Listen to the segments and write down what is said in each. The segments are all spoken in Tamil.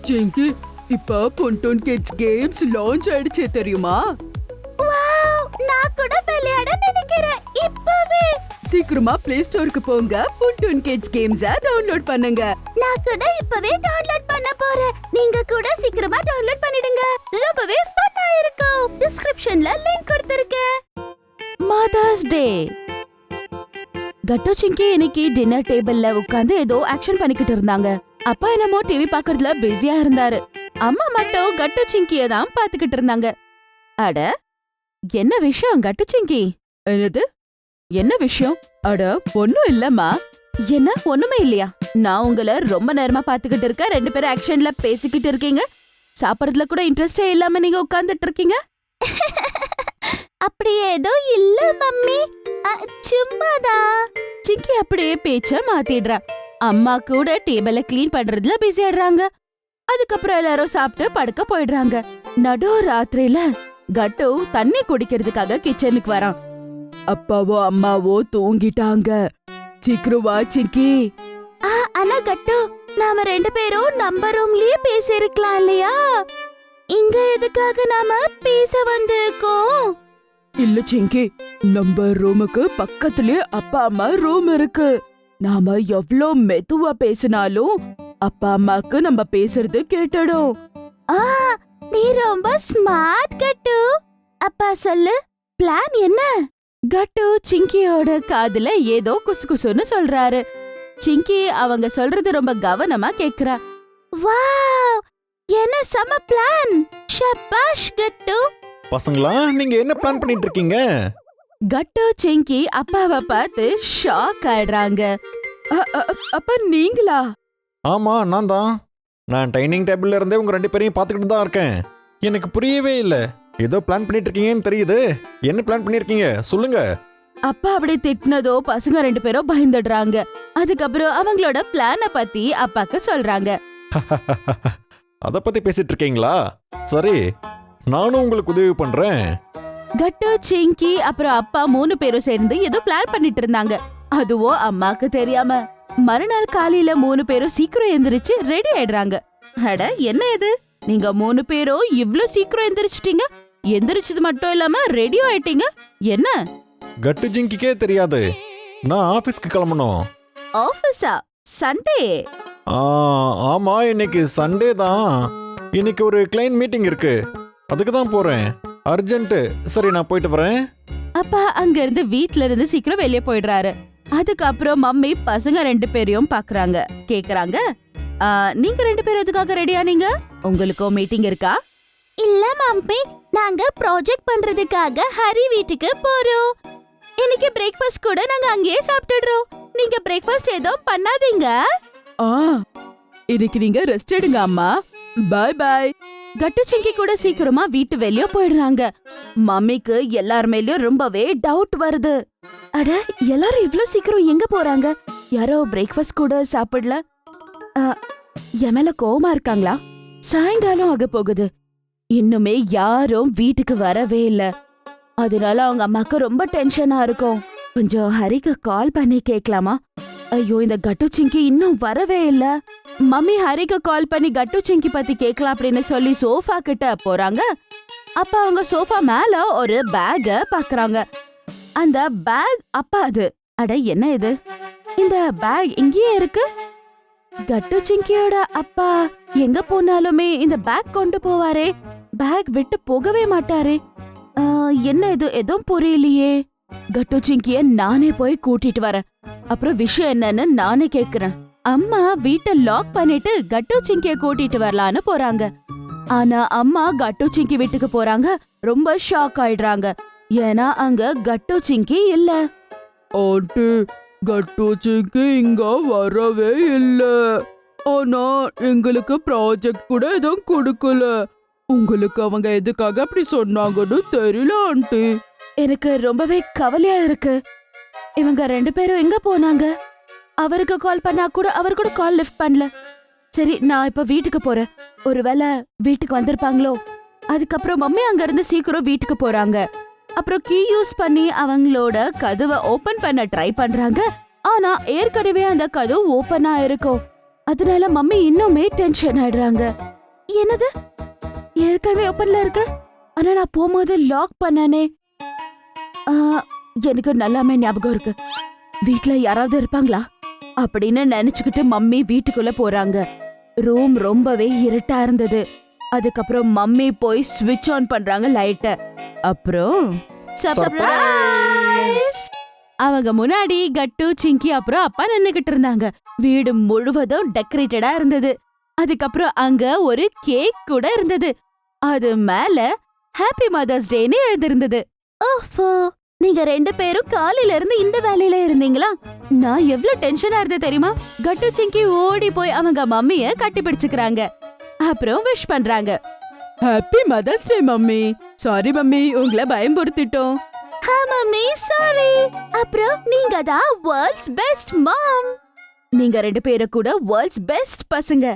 சிங்கி, இப்ப பொன்டோன் கிட்ஸ் கேம்ஸ் லான்ச் ஆயிடுச்சே தெரியுமா? வாவ், நான் கூட விளையாட நினைக்கிறேன் இப்பவே. சீக்கிரமா பிளே ஸ்டோருக்கு போங்க, பொன்டோன் கிட்ஸ் கேம்ஸ டவுன்லோட் பண்ணுங்க. நான் கூட இப்பவே டவுன்லோட் பண்ண போறேன். நீங்க கூட சீக்கிரமா டவுன்லோட் பண்ணிடுங்க. ரொம்பவே ஃபன்னா இருக்கும். டிஸ்கிரிப்ஷன்ல லிங்க் கொடுத்திருக்கேன். Mother's day. கட்டு சிங்கி இன்னைக்கு டின்னர் டேபிள்ல உட்கார்ந்து ஏதோ ஆக்ஷன் பண்ணிக்கிட்டு இருந்தாங்க. அப்பா என்னமோ டிவி பாக்குறதுல பிஸியா இருந்தாரு. அம்மா மட்டும் கட்டு சிங்கிய தான் பாத்துக்கிட்டு இருந்தாங்க. அட, என்ன விஷயம் கட்டு சிங்கி? என்னது? என்ன விஷயம்? அட, ஒண்ணும் இல்லம்மா. என்ன ஒண்ணுமே இல்லையா? நான் உங்களை ரொம்ப நேரமா பாத்துக்கிட்டு இருக்கேன். 2 பேரும் ஆக்ஷன்ல பேசிக்கிட்டு இருக்கீங்க. சாப்பிடறதுல கூட இன்ட்ரெஸ்டே இல்லாம நீங்க உட்கார்ந்துட்டு இருக்கீங்க. அப்படி ஏதோ இல்ல மம்மி, சும்மாதான். சிங்கி அப்படியே பேச்ச மாத்திடுறா. அம்மா கூட டேபிள கிளீன் பண்றதுல பிஸி ஆயிடுறாங்க. அதுக்கப்புறம் எல்லாரும் சாப்பிட்டு படுக்க போயிடுறாங்க. நடு ராத்திரியில கட்டு தண்ணி குடிக்கிறதுக்காக கிச்சனுக்கு வரான். அப்பாவோ அம்மாவோ தூங்கிட்டாங்க. சீக்கிரம் வா சிங்கி. ஆனா கட்டு, நாம 2 பேரும் நம்ம ரூம்லயே பேசிருக்கலாம் இல்லையா? இங்க எதுக்காக நாம பேச வந்திருக்கோம்? இல்ல சிங்கி, நம்ம ரூமுக்கு பக்கத்துலயே அப்பா அம்மா ரூம் இருக்கு. நாம எவ்ளோ மெதுவா பேசினாலும் அப்பா அம்மாக்கு நம்ம பேசுறது கேட்டுடும். நீ ரொம்ப ஸ்மார்ட் கட்டு. அப்பா சொல்லு, பிளான் என்ன? கட்டு சிங்கியோட காதுல ஏதோ குசுகுசுன்னு சொல்றாரு. சிங்கி அவங்க சொல்றது ரொம்ப கவனமா கேக்குறா. வாவ், என்ன செம பிளான். ஷபாஷ் கட்டு. பசங்களா, நீங்க என்ன பிளான் பண்ணிட்டு இருக்கீங்க? கட்டு சிங்கி அப்பாவை பார்த்து ஷாக் ஆயிடுறாங்க. அப்ப நீங்களா? ஆமா, நான் தான். நான் டைனிங் டேபிள்ல இருந்தே உங்க 2 பேரையும் பார்த்துக்கிட்டு தான் இருக்கேன். எனக்கு புரியவே இல்ல. ஏதோ பிளான் பண்ணிட்டு இருக்கீங்கன்னு தெரியுது. என்ன பிளான் பண்ணிருக்கீங்க சொல்லுங்க. அப்பா அப்படி திட்டினதோ பசங்க 2 பேரும் பயந்துடுறாங்க. அதுக்கப்புறம் அவங்களோட பிளான பத்தி அப்பாக்கு சொல்றாங்க. அத பத்தி பேசிட்டு இருக்கீங்களா? சரி, நானும் உங்களுக்கு உதவி பண்றேன். கட்டு சிங்கி அப்புறம் அப்பா 3 பேரும் சேர்ந்து ஏதோ பிளான் பண்ணிட்டு இருந்தாங்க. அதுவும் அம்மாக்கு தெரியாம. மறுநாள் காலையில 3 பேரும் சீக்கிரம் எந்திரிச்சு ரெடி ஆயிடுறாங்க. அட, என்ன இது? நீங்க 3 பேரும் இவ்ளோ சீக்கிரம் எந்திரிச்சிட்டீங்க. எந்திரிச்சது மட்டும் இல்லாம ரெடியும் ஆயிட்டீங்க. என்ன? கட்டு ஜிங்கிக்கே தெரியாது. நான் ஆபீஸ்க்கு கிளம்பணும். ஆபீஸா? சண்டே? ஆமா, இன்னைக்கு சண்டே தான். இன்னைக்கு ஒரு கிளையன்ட் மீட்டிங் இருக்கு. அதுக்கு தான் போறேன். அர்ஜென்ட். சரி, நான் போயிட்டு வரேன். அப்பா அங்க இருந்து வீட்ல இருந்து சீக்கிரம் வெளியே போயிடுறாரு. அதுக்கப்புறம் மம்மி பசங்க 2 பேரையும் பாக்குறாங்க. கேக்குறாங்க, நீங்க 2 பேரும் எதுக்காக ரெடியா? நீங்க உங்களுக்கும் மீட்டிங் இருக்கா? இல்ல மம்மி, நாங்க ப்ராஜெக்ட் பண்றதுக்காக ஹரி வீட்டுக்கு போறோம். இன்னைக்கு பிரேக்ஃபாஸ்ட் கூட நாங்க அங்கேயே சாப்பிட்டுடுறோம். நீங்க பிரேக்ஃபாஸ்ட் எதுவும் பண்ணாதீங்க. இன்னைக்கு நீங்க ரெஸ்ட் எடுங்க அம்மா. By by. கட்டு சிங்கி கூட சீக்கிரமா வீட்டு வெளியே போயிடுறாங்க. மம்மிக்கு எல்லார் மேலயும் ரொம்பவே டவுட் வருது. அட, எல்லாரும் இவ்ளோ சீக்கிரம் எங்க போறாங்க? யாரோ பிரேக்ஃபாஸ்ட் கூட சாப்பிடல. என் மேல கோவமா இருக்காங்களா? சாயங்காலம் ஆக போகுது, இன்னுமே யாரும் வீட்டுக்கு வரவே இல்ல. அதனால அவங்க அம்மாக்கு ரொம்ப டென்ஷனா இருக்கும். கொஞ்சம் ஹரிக்கு கால் பண்ணி கேட்கலாமா? ஐயோ, இந்த கட்டு சிங்கி இன்னும் வரவே இல்ல. மம்மி ஹரிக்கு கால் பண்ணி கட்டு சிங்கி பத்தி கேட்கலாம் அப்படின்னு சொல்லி சோஃபா கிட்ட போறாங்க. அப்ப அவங்க சோஃபா மேல ஒரு பேக்க பாக்குறாங்க. அந்த பேக் அப்பா அது. அட, என்ன இது? இந்த பேக் இங்கேயே இருக்கு. கட்டு சிங்கியோட அப்பா எங்க போனாலுமே இந்த பேக் கொண்டு போவாரே, பேக் விட்டு போகவே மாட்டாரே. என்ன இது? எதுவும் புரியலையே. கட்டு சிங்கிய நானே போய் கூட்டிட்டு வரேன். அப்புறம் விஷயம் என்னன்னு நானே கேக்குறேன். அம்மா வீட்டை லாக் பண்ணிட்டு கட்டு சிங்கிய கூட்டிட்டு வரலான்னு போறாங்க. ஆனா அம்மா கட்டு சிங்கி வீட்டுக்கு போறாங்க. ரொம்ப ஷாக் ஆயிடுறாங்க. ஏன்னா அங்க கட்டு சிங்கி இல்ல. ஆண்டி, கட்டு சிங்கி இங்க வரவே இல்ல. ஆனா எங்களுக்கு ப்ராஜெக்ட் கூட எதுவும் கொடுக்கல. உங்களுக்கு அவங்க எதுக்காக அப்படி சொன்னாங்கன்னு தெரியல ஆண்டி. எனக்கு ரொம்பவே கவலையா இருக்கு. இவங்க 2 பேரும் எங்க போனாங்க? அவருக்கு கால் பண்ணா கூட அவர் கூட கால் லிஃப்ட் பண்ணல. சரி, நான் இப்ப வீட்டுக்கு போறேன். ஒருவேளை வீட்டுக்கு வந்திருப்பாங்களோ. அதுக்கப்புறம் மம்மி அங்க இருந்து சீக்கிரம் வீட்டுக்கு போறாங்க. அப்புறம் கீ யூஸ் பண்ணி அவங்களோட கதவை ஓபன் பண்ண ட்ரை பண்றாங்க. ஆனா ஏற்கனவே அந்த கதவு ஓபனா இருக்கும். அதனால மம்மி இன்னுமே டென்ஷன் ஆயிடுறாங்க. என்னது ஏற்கனவே ஓப்பன்ல இருக்கு. ஆனா நான் போகும்போது லாக் பண்ணனே. எனக்கு நல்லாமே ஞாபகம் இருக்கு. வீட்ல யாராவது இருப்பாங்களா அப்படின்னு நினைச்சுக்கிட்டு மம்மி வீட்டுக்குள்ள போறாங்க. ரூம் ரொம்பவே இருட்டா இருந்தது. அதுக்கப்புறம் மம்மி போய் ஸ்விட்ச் ஆன் பண்றாங்க லைட்ட. அப்புறம் சர்ப்ரைஸ்! அவங்க முன்னாடி கட்டு, சிங்கி அப்புறம் அப்பா நின்னுகிட்டு இருந்தாங்க. வீடு முழுவதும் டெக்கரேட்டடா இருந்தது. அதுக்கப்புறம் அங்க ஒரு கேக் கூட இருந்தது. அது மேல ஹாப்பி மதர்ஸ் டேன்னு எழுதிருந்தது. ஓஹோ, நீங்க 2 பேரும் காலையில இருந்து இந்த வேலையில இருந்தீங்களா? நான் எவ்வளவு டென்ஷனா இருந்தேன் தெரியுமா? கட்டு, சிங்கி ஓடி போய் அவங்க மம்மிய கட்டி பிடிச்சுக்கிறாங்க. அப்புறம் விஷ் பண்றாங்க. Happy mother's day mummy. Sorry mummy, உங்களை பயம்படுத்திட்டோம். Mummy sorry. அப்புறம் நீங்க தான் வேர்ல்ட்ஸ் பெஸ்ட் மாம். நீங்க 2 பேரும் கூட வேர்ல்ட்ஸ் பெஸ்ட் பசங்க.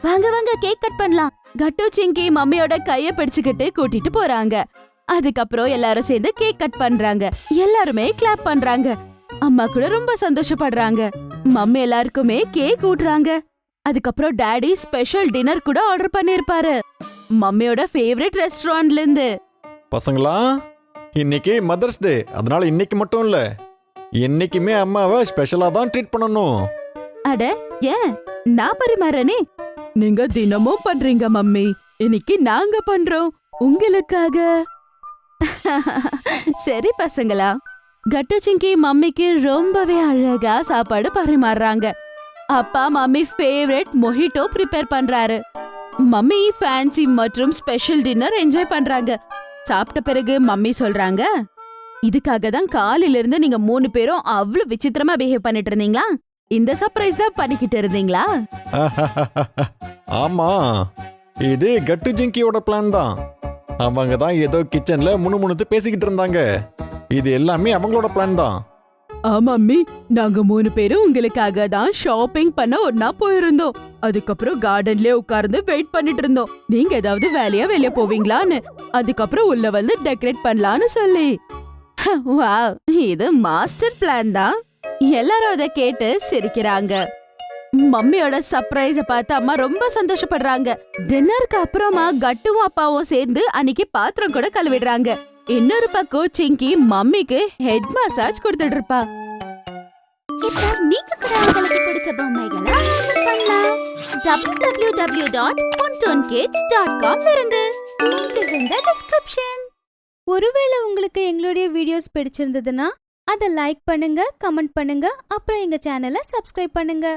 வாங்க வாங்க கேக் கட் பண்ணலாம். கட்டு, சிங்கி மம்மியோட கைய பிடிச்சுக்கிட்டு கூட்டிட்டு போறாங்க. அதுக்கப்புறம் எல்லாரும் சேர்ந்து கேக் கட் பண்றாங்க. எல்லாருமே கிளாப் பண்றாங்க. அம்மா கூட ரொம்ப சந்தோஷப்படுறாங்க. மம்மி எல்லாருக்குமே கேக் ஊட்டுறாங்க. அதுக்கப்புறம் டாடி ஸ்பெஷல் டின்னர் கூட ஆர்டர் பண்ணிருப்பாரு மம்மியோட ஃபேவரட் ரெஸ்டாரண்ட்ல இருந்து. பசங்களா, இன்னைக்கு மதர்ஸ் டே. அதனால இன்னைக்கு மட்டும் இல்ல, என்னைக்குமே அம்மாவை ஸ்பெஷலா தான் ட்ரீட் பண்ணணும். அட ஏன், நான் பரிமாறனே. நீங்க தினமும் பண்றீங்க மம்மி. இன்னைக்கு நாங்க பண்றோம் உங்களுக்காக. சரி பசங்களா. கட்டு, சிங்கி மம்மிக்கு ரொம்பவே அழகா சாப்பாடு பரிமாறுறாங்க. அப்பா மம்மி ஃபேவரட் மொஹிட்டோ ப்ரிப்பேர் பண்றாரு. மம்மி ஃபேன்சி மற்றும் ஸ்பெஷல் டின்னர் என்ஜாய் பண்றாங்க. சாப்பிட்ட பிறகு மம்மி சொல்றாங்க, இதுக்காக தான் காலையில இருந்து நீங்க 3 பேரும் அவ்வளவு விசித்திரமா பிஹேவ் பண்ணிட்டு இருந்தீங்களா? இந்த சர்ப்ரைஸ் தான் பண்ணிக்கிட்டு இருந்தீங்களா? ஆமா, இது கட்டு ஜிங்கியோட பிளான் தான். அவங்க தான் ஏதோ கிச்சன்ல முணுமுணுத்து பேசிக்கிட்டு இருந்தாங்க. இது எல்லாமே அவங்களோட பிளான் தான். மம்மி, நாங்க 3 பேரும் உங்களுக்காக தான் ஷாப்பிங் பண்ண ஒன்னா போயிருந்தோம். அதுக்கப்புறம் கார்டன்லயே உட்கார்ந்து வெயிட் பண்ணிட்டு இருந்தோம். நீங்க ஏதாவது வெளிய போவீங்களான்னு. அதுக்கப்புறம் உள்ள வந்து டெக்கரேட் பண்ணலான்னு சொல்லி. வாவ், இது மாஸ்டர் பிளான் தான். எல்லாரும் அதை கேட்டு சிரிக்கிறாங்க. மம்மியோட சர்ப்ரைஸ பார்த்து அம்மா ரொம்ப சந்தோஷப்படுறாங்க. டின்னருக்கு அப்புறமா கட்டுவும் அப்பாவும் சேர்ந்து அன்னைக்கு பாத்திரம் கூட கழுவிடுறாங்க. இன்னொரு பக்கம் சிங்கி மம்மிக்கு ஹெட் மசாஜ் கொடுத்துட்டு இருப்பா. இப்போ நீங்க கூட உங்களுக்கு பிடிச்ச பொம்மைகளை பண்ணலாம். www.pontonkids.com இருங்க. Link is in the description. ஒருவேளை உங்களுக்கு எங்களுடைய வீடியோஸ் பிடிச்சிருந்ததுன்னா அதை லைக் பண்ணுங்க, கமெண்ட் பண்ணுங்க, அப்புறம் எங்க சேனலை சப்ஸ்கிரைப் பண்ணுங்க.